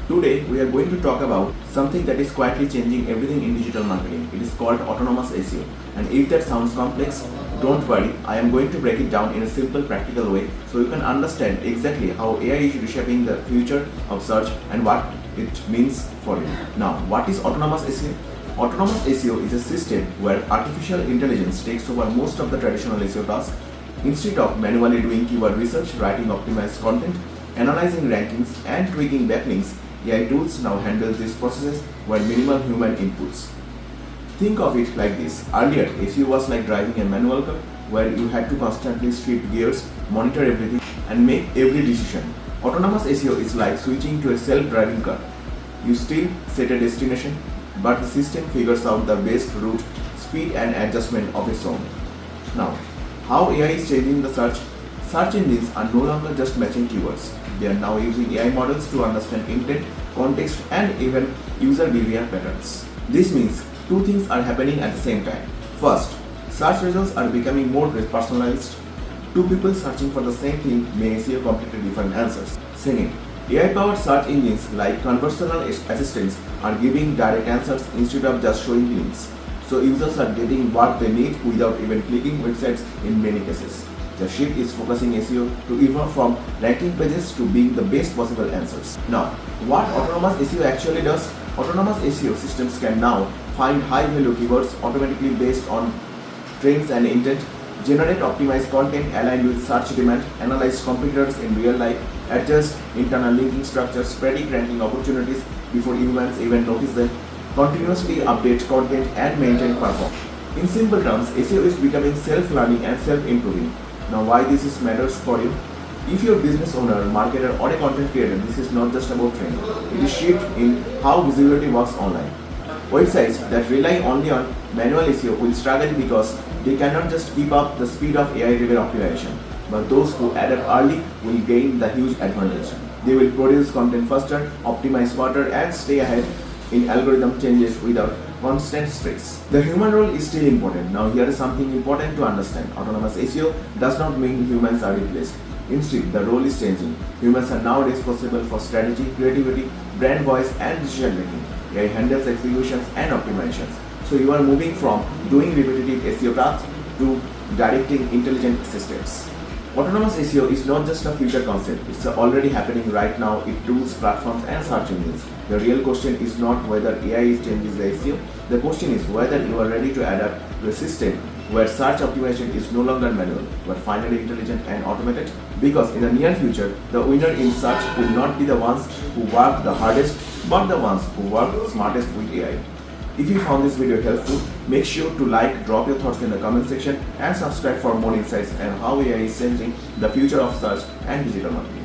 Today we are going to talk about something that is quietly changing everything in digital marketing. It is called autonomous SEO. And if that sounds complex, don't worry, I am going to break it down in a simple practical way so you can understand exactly how AI is reshaping the future of search and what it means for you. Now, what is autonomous SEO? Autonomous SEO is a system where artificial intelligence takes over most of the traditional SEO tasks. Instead of manually doing keyword research, writing optimized content, analyzing rankings, and tweaking backlinks, AI tools now handle these processes with minimal human inputs. Think of it like this. Earlier, SEO was like driving a manual car where you had to constantly shift gears, monitor everything, and make every decision. Autonomous SEO is like switching to a self-driving car. You still set a destination, but the system figures out the best route, speed, and adjustment of its own. Now, how AI is changing the search? Search engines are no longer just matching keywords. They are now using AI models to understand intent, context, and even user behavior patterns. This means two things are happening at the same time. First, search results are becoming more personalized. Two people searching for the same thing may see completely different answers. Second, AI-powered search engines like conversational assistants are giving direct answers instead of just showing links. So users are getting what they need without even clicking websites in many cases. The shift is focusing SEO to evolve from ranking pages to being the best possible answers. Now, what autonomous SEO actually does? Autonomous SEO systems can now find high-value keywords automatically based on trends and intent, generate optimized content aligned with search demand, analyze competitors in real life, adjust internal linking structures, predict ranking opportunities before humans even notice them, continuously update content and maintain performance. In simple terms, SEO is becoming self-learning and self-improving. Now, why this matters for you? If you're a business owner, marketer, or a content creator, this is not just about training. It is shift in how visibility works online. Websites that rely only on manual SEO will struggle because they cannot just keep up the speed of AI-driven optimization. But those who adapt early will gain the huge advantage. They will produce content faster, optimize smarter, and stay ahead in algorithm changes without constant stress. The human role is still important. Now here is something important to understand. Autonomous SEO does not mean humans are replaced. Instead, the role is changing. Humans are now responsible for strategy, creativity, brand voice, and decision making. AI handles executions and optimizations. So you are moving from doing repetitive SEO tasks to directing intelligent systems. Autonomous SEO is not just a future concept, it's already happening right now in tools, platforms, and search engines. The real question is not whether AI changes the SEO, the question is whether you are ready to adapt to a system where search optimization is no longer manual, but finally intelligent and automated. Because in the near future, the winner in search will not be the ones who work the hardest, but the ones who work smartest with AI. If you found this video helpful, make sure to like, drop your thoughts in the comment section, and subscribe for more insights on how AI is changing the future of search and digital marketing.